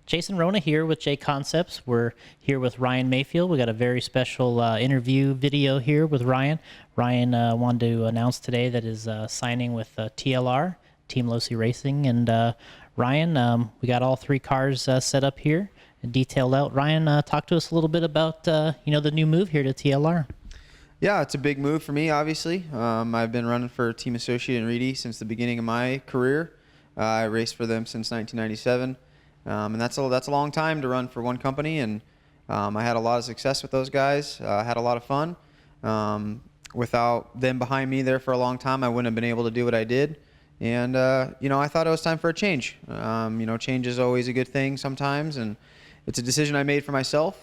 Jason Ruona here with JConcepts. We're here with Ryan Maifield. We got a very special interview video here with Ryan. Ryan wanted to announce today that is signing with TLR, Team Losi Racing. And Ryan, we got all three cars set up here and detailed out. Ryan, talk to us a little bit about the new move here to TLR. Yeah, it's a big move for me, obviously. I've been running for Team Associate and Reedy since the beginning of my career. I raced for them since 1997. And that's a long time to run for one company, and I had a lot of success with those guys. I had a lot of fun. Without them behind me there for a long time, I wouldn't have been able to do what I did. And I thought it was time for a change. Change is always a good thing sometimes, and it's a decision I made for myself.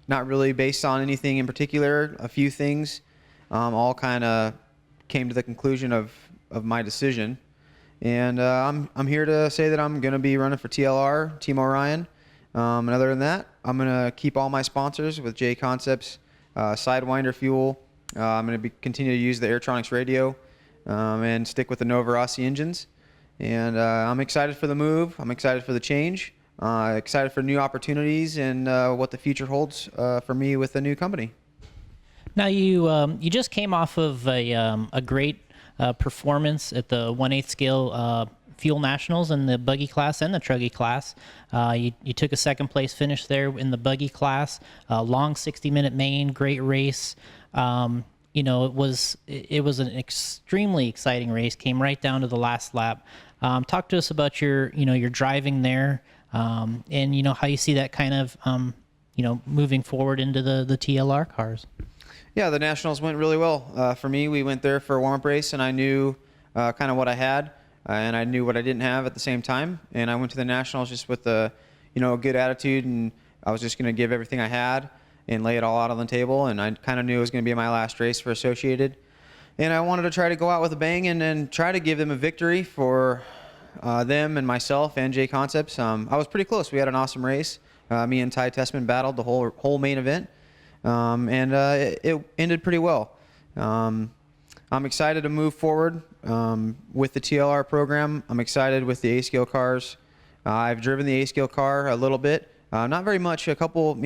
Not really based on anything in particular. A few things all kind of came to the conclusion of my decision. And I'm here to say that I'm going to be running for TLR, Team Orion. And other than that, I'm going to keep all my sponsors with JConcepts, Sidewinder Fuel. I'm going to continue to use the Airtronics radio and stick with the Nova Rossi engines. And I'm excited for the move. I'm excited for the change. Excited for new opportunities and what the future holds for me with the new company. Now you just came off of a great performance at the 1/8 scale Fuel Nationals in the buggy class and the truggy class. You took a second place finish there in the buggy class. Long 60-minute main, great race. It was an extremely exciting race. Came right down to the last lap. Talk to us about your driving there, and how you see that kind of moving forward into the TLR cars. Yeah, the Nationals went really well. For me, we went there for a warm-up race, and I knew kind of what I had, and I knew what I didn't have at the same time. And I went to the Nationals just with a good attitude, and I was just going to give everything I had and lay it all out on the table. And I kind of knew it was going to be my last race for Associated. And I wanted to try to go out with a bang and try to give them a victory for them and myself and JConcepts. I was pretty close. We had an awesome race. Me and Ty Tessman battled the whole main event. And it ended pretty well. I'm excited to move forward with the TLR program. I'm excited with the A-scale cars. I've driven the A-scale car a little bit, not very much. A couple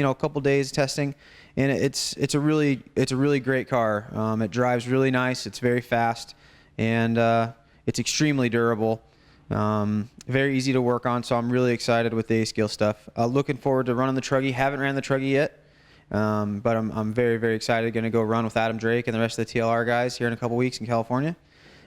days testing, and it's a really great car. It drives really nice. It's very fast, and it's extremely durable. Very easy to work on. So I'm really excited with the A-scale stuff. Looking forward to running the truggy. Haven't ran the truggy yet. But I'm very, very excited. Going to go run with Adam Drake and the rest of the TLR guys here in a couple weeks in California.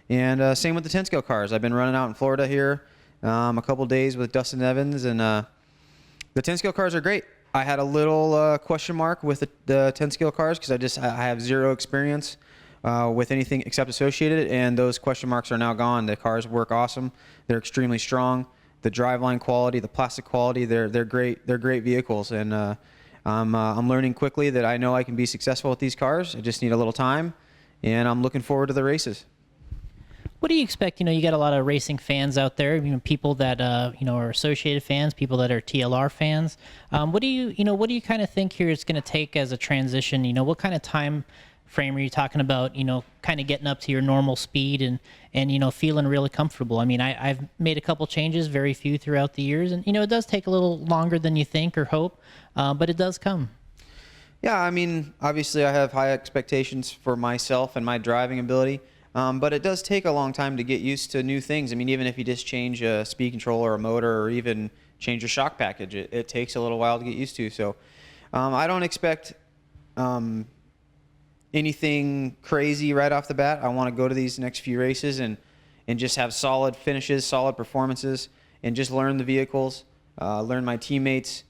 And same with the 10 scale cars. I've been running out in Florida here a couple days with Dustin Evans, and the 10 scale cars are great. I had a little question mark with the 10 scale cars because I have zero experience with anything except Associated, and those question marks are now gone. The cars work awesome. They're extremely strong. The driveline quality, the plastic quality, they're great. They're great vehicles, and I'm learning quickly that I know I can be successful with these cars. I just need a little time, and I'm looking forward to the races. What do you expect? You got a lot of racing fans out there. People that are Associated fans, people that are TLR fans. What do you kind of think here it's going to take as a transition? What kind of time frame are you talking about? Kind of getting up to your normal speed and feeling really comfortable. I've made a couple changes, very few throughout the years, and it does take a little longer than you think or hope, but it does come. Yeah, obviously I have high expectations for myself and my driving ability, but it does take a long time to get used to new things. Even if you just change a speed controller or a motor or even change your shock package, it takes a little while to get used to. So I don't expect anything crazy right off the bat. I want to go to these next few races and just have solid finishes, solid performances, and just learn the vehicles, learn my teammates,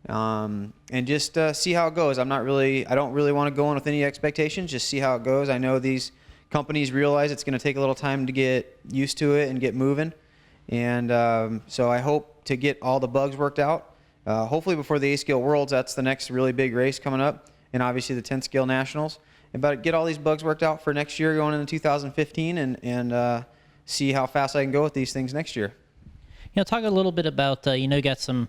and just see how it goes. I don't really want to go in with any expectations, just see how it goes. I know these companies realize it's going to take a little time to get used to it and get moving, and so I hope to get all the bugs worked out. Hopefully before the A-Scale Worlds, that's the next really big race coming up, and obviously the 10 Scale Nationals. But get all these bugs worked out for next year going into 2015 and see how fast I can go with these things next year. Talk a little bit about, you got some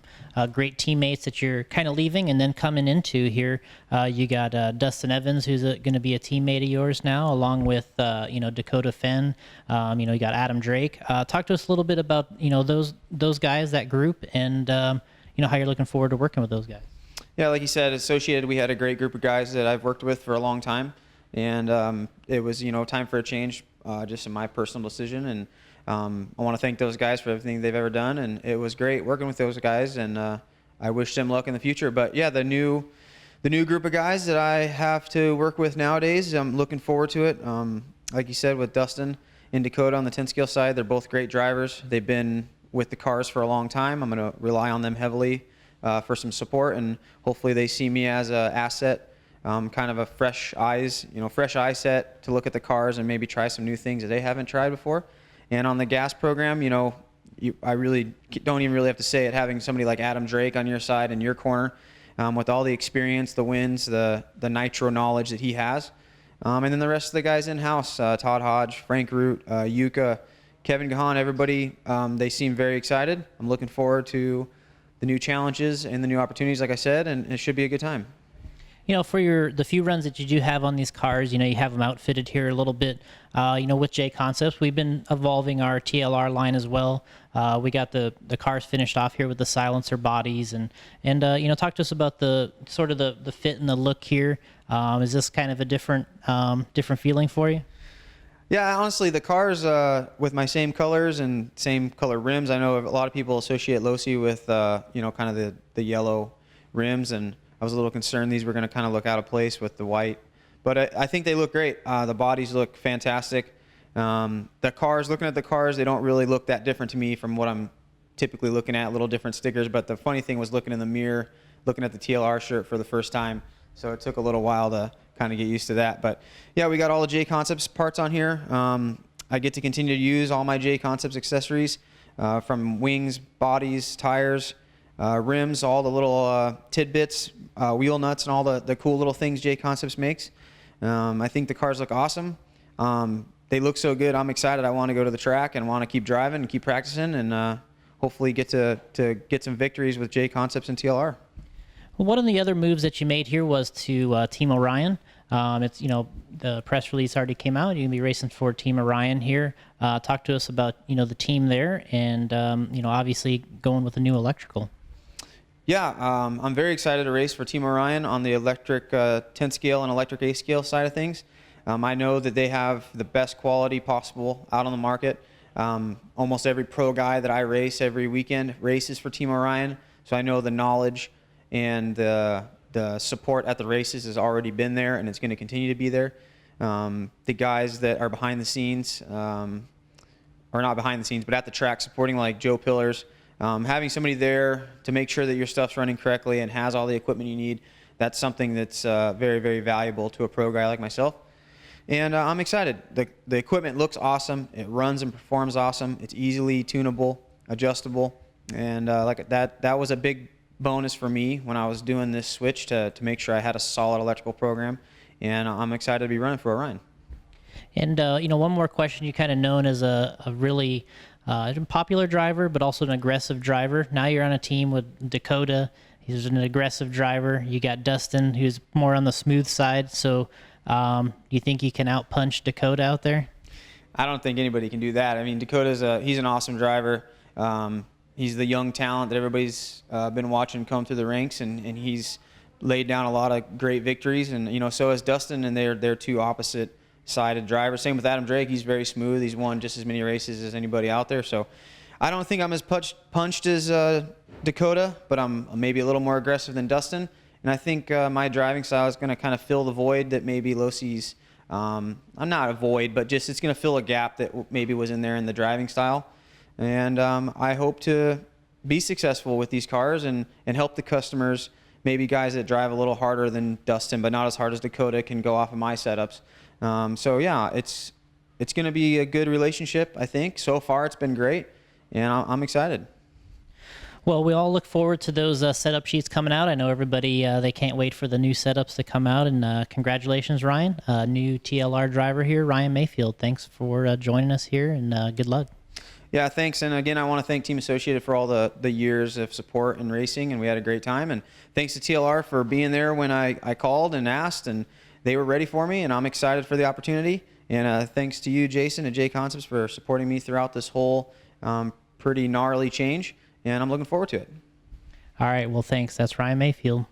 great teammates that you're kind of leaving and then coming into here. You got Dustin Evans, who's going to be a teammate of yours now, along with, Dakota Fenn. You got Adam Drake. Talk to us a little bit about, those guys, that group, and, how you're looking forward to working with those guys. Yeah, like you said, Associated, we had a great group of guys that I've worked with for a long time. And it was, time for a change, just in my personal decision. And I want to thank those guys for everything they've ever done. And it was great working with those guys. And I wish them luck in the future. But yeah, the new group of guys that I have to work with nowadays, I'm looking forward to it. Like you said, with Dustin and Dakota on the 10 scale side, they're both great drivers. They've been with the cars for a long time. I'm going to rely on them heavily for some support, and hopefully they see me as an asset, kind of a fresh eye set to look at the cars and maybe try some new things that they haven't tried before. And on the gas program, I really don't even really have to say it, having somebody like Adam Drake on your side in your corner, with all the experience, the wins, the nitro knowledge that he has. And then the rest of the guys in-house, Todd Hodge, Frank Root, Yuka, Kevin Gahan, everybody, they seem very excited. I'm looking forward to the new challenges and the new opportunities, like I said, and it should be a good time. For the few runs that you do have on these cars, you have them outfitted here a little bit. With JConcepts, we've been evolving our TLR line as well. We got the cars finished off here with the silencer bodies, and talk to us about the sort of the fit and the look here. Is this kind of a different feeling for you? Yeah, honestly, the cars with my same colors and same color rims. I know a lot of people associate Losi with kind of the yellow rims, and I was a little concerned these were going to kind of look out of place with the white, but I think they look great. The bodies look fantastic. The cars, looking at the cars, they don't really look that different to me from what I'm typically looking at. Little different stickers, but the funny thing was looking in the mirror, looking at the TLR shirt for the first time. So it took a little while to kind of get used to that. But yeah, we got all the JConcepts parts on here. I get to continue to use all my JConcepts accessories, from wings, bodies, tires, rims, all the little tidbits, wheel nuts, and all the cool little things JConcepts makes. I think the cars look awesome. They look so good. I'm excited. I want to go to the track and want to keep driving and keep practicing, and hopefully get to get some victories with JConcepts and TLR. Well, one of the other moves that you made here was to Team Orion. It's the press release already came out. You're gonna be racing for Team Orion here. Talk to us about the team there, and obviously going with the new electrical. Yeah, I'm very excited to race for Team Orion on the electric 10 scale and electric 8 scale side of things. I know that they have the best quality possible out on the market. Almost every pro guy that I race every weekend races for Team Orion, so I know the knowledge and the support at the races has already been there, and it's going to continue to be there. The guys that are behind the scenes, or not behind the scenes, but at the track supporting, like Joe Pillars, having somebody there to make sure that your stuff's running correctly and has all the equipment you need, that's something that's very, very valuable to a pro guy like myself. And I'm excited. The equipment looks awesome. It runs and performs awesome. It's easily tunable, adjustable, and like that was a big bonus for me when I was doing this switch to make sure I had a solid electrical program, and I'm excited to be running for Orion. And one more question. You kind of known as a really popular driver, but also an aggressive driver. Now you're on a team with Dakota. He's an aggressive driver. You got Dustin, who's more on the smooth side. So you think you can outpunch Dakota out there? I don't think anybody can do that. I mean, he's an awesome driver. He's the young talent that everybody's been watching come through the ranks, and he's laid down a lot of great victories. And so has Dustin, and they're two opposite-sided drivers. Same with Adam Drake. He's very smooth. He's won just as many races as anybody out there. So I don't think I'm as punched as Dakota, but I'm maybe a little more aggressive than Dustin. And I think my driving style is going to kind of fill the void that maybe Losi's. I'm not a void, but just it's going to fill a gap that maybe was in there in the driving style. And I hope to be successful with these cars and help the customers, maybe guys that drive a little harder than Dustin, but not as hard as Dakota, can go off of my setups. So yeah, it's going to be a good relationship, I think. So far, it's been great, and I'm excited. Well, we all look forward to those setup sheets coming out. I know everybody, they can't wait for the new setups to come out. And congratulations, Ryan, new TLR driver here, Ryan Maifield. Thanks for joining us here, and good luck. Yeah, thanks. And again, I want to thank Team Associated for all the years of support and racing, and we had a great time. And thanks to TLR for being there when I called and asked, and they were ready for me, and I'm excited for the opportunity. And thanks to you, Jason, and JConcepts for supporting me throughout this whole pretty gnarly change, and I'm looking forward to it. All right, well, thanks. That's Ryan Maifield.